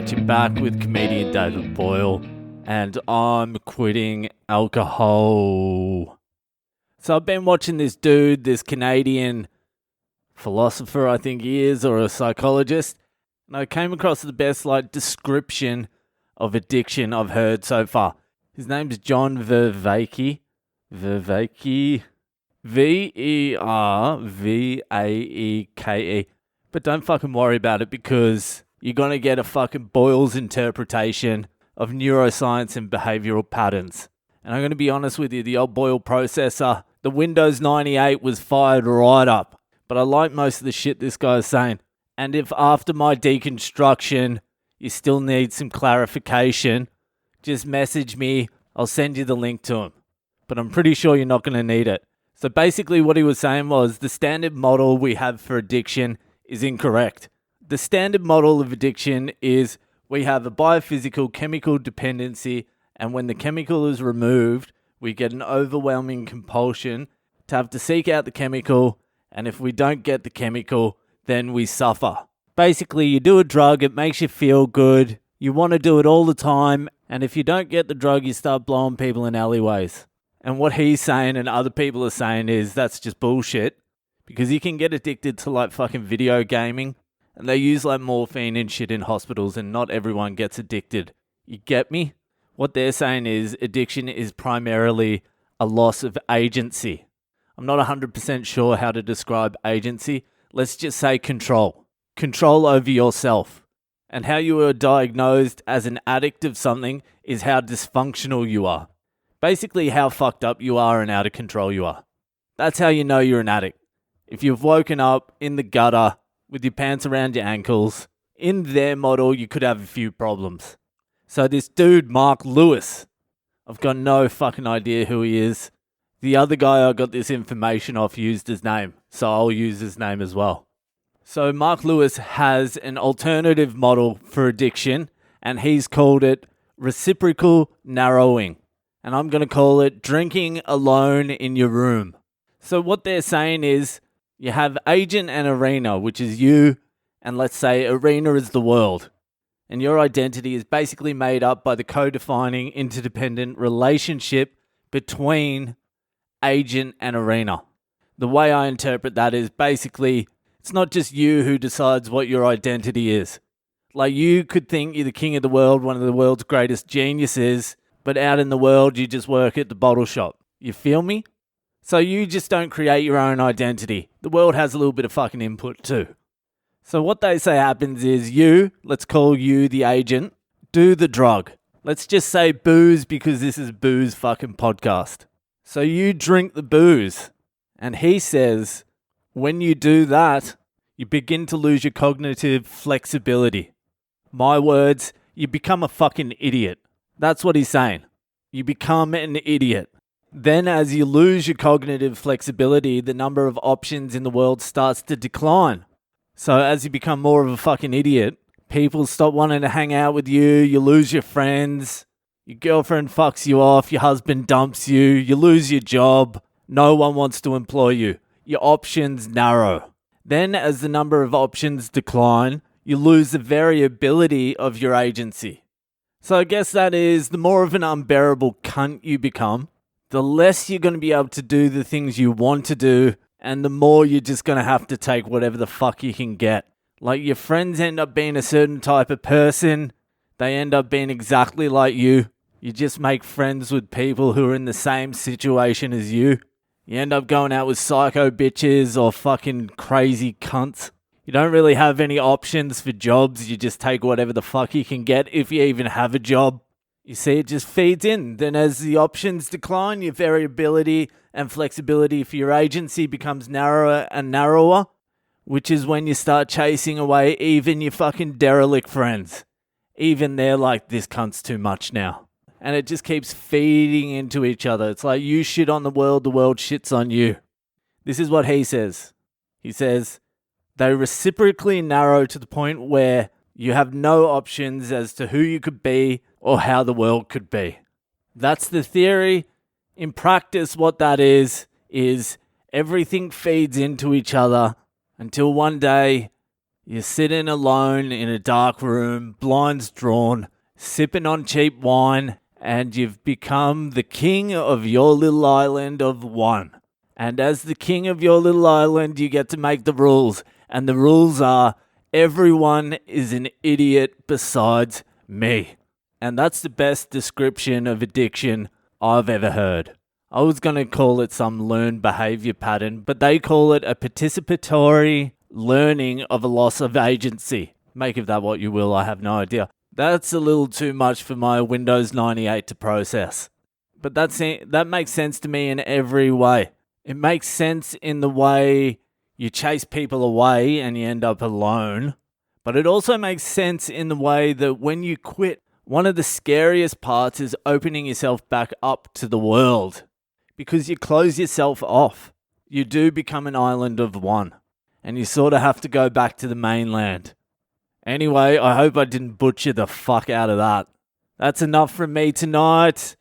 You're back with comedian David Boyle, and I'm quitting alcohol. So I've been watching this dude, this Canadian philosopher, I think he is, or a psychologist, and I came across the best description of addiction I've heard so far. His name's John Vervaeke. Vervaeke. But don't fucking worry about it, because you're going to get a fucking Boyle's interpretation of neuroscience and behavioral patterns. And I'm going to be honest with you, the old Boyle processor, the Windows 98 was fired right up. But I like most of the shit this guy is saying. And if after my deconstruction you still need some clarification, just message me. I'll send you the link to him. But I'm pretty sure you're not going to need it. So basically what he was saying was the standard model we have for addiction is incorrect. The standard model of addiction is we have a biophysical chemical dependency, and when the chemical is removed, we get an overwhelming compulsion to have to seek out the chemical, and if we don't get the chemical, then we suffer. Basically, you do a drug, it makes you feel good, you want to do it all the time, and if you don't get the drug, you start blowing people in alleyways. And what he's saying and other people are saying is that's just bullshit, because you can get addicted to fucking video gaming, and they use morphine and shit in hospitals, and not everyone gets addicted. You get me? What they're saying is addiction is primarily a loss of agency. I'm not 100% sure how to describe agency. Let's just say control. Control over yourself. And how you are diagnosed as an addict of something is how dysfunctional you are. Basically how fucked up you are and out of control you are. That's how you know you're an addict. If you've woken up in the gutter with your pants around your ankles, in their model, you could have a few problems. So this dude, Mark Lewis, I've got no fucking idea who he is. The other guy I got this information off used his name, so I'll use his name as well. So Mark Lewis has an alternative model for addiction, and he's called it reciprocal narrowing. And I'm going to call it drinking alone in your room. So what they're saying is, you have agent and arena, which is you, and let's say arena is the world. And your identity is basically made up by the co-defining interdependent relationship between agent and arena. The way I interpret that is basically, it's not just you who decides what your identity is. You could think you're the king of the world, one of the world's greatest geniuses, but out in the world you just work at the bottle shop. You feel me? So you just don't create your own identity. The world has a little bit of fucking input too. So what they say happens is you, let's call you the agent, do the drug. Let's just say booze, because this is booze fucking podcast. So you drink the booze. And he says, when you do that, you begin to lose your cognitive flexibility. My words, you become a fucking idiot. That's what he's saying. You become an idiot. Then as you lose your cognitive flexibility, the number of options in the world starts to decline. So as you become more of a fucking idiot, people stop wanting to hang out with you, you lose your friends, your girlfriend fucks you off, your husband dumps you, you lose your job, no one wants to employ you. Your options narrow. Then as the number of options decline, you lose the variability of your agency. So I guess that is, the more of an unbearable cunt you become, the less you're going to be able to do the things you want to do, and the more you're just going to have to take whatever the fuck you can get. Your friends end up being a certain type of person. They end up being exactly like you. You just make friends with people who are in the same situation as you. You end up going out with psycho bitches or fucking crazy cunts. You don't really have any options for jobs. You just take whatever the fuck you can get, if you even have a job. You see, it just feeds in. Then as the options decline, your variability and flexibility for your agency becomes narrower and narrower, which is when you start chasing away even your fucking derelict friends. Even they're like, this cunt's too much now. And it just keeps feeding into each other. It's like you shit on the world shits on you. This is what he says. He says, they reciprocally narrow to the point where you have no options as to who you could be or how the world could be. That's the theory. In practice, what that is everything feeds into each other until one day You're sitting alone in a dark room, blinds drawn, sipping on cheap wine, and you've become the king of your little island of one. And as the king of your little island, you get to make the rules. And the rules are, everyone is an idiot besides me. And that's the best description of addiction I've ever heard. I was going to call it some learned behavior pattern, but they call it a participatory learning of a loss of agency. Make of that what you will, I have no idea. That's a little too much for my Windows 98 to process. But that makes sense to me in every way. It makes sense in the way you chase people away and you end up alone. But it also makes sense in the way that when you quit, one of the scariest parts is opening yourself back up to the world. Because you close yourself off. You do become an island of one. And you sort of have to go back to the mainland. Anyway, I hope I didn't butcher the fuck out of that. That's enough from me tonight.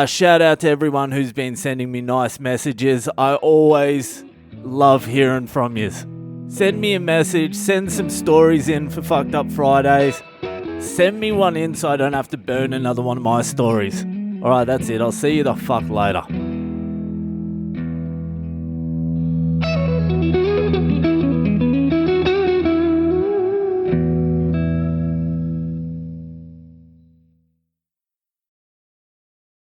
Shout out to everyone who's been sending me nice messages. I always love hearing from you. Send me a message. Send some stories in for Fucked Up Fridays. Send me one in so I don't have to burn another one of my stories. Alright, that's it. I'll see you the fuck later.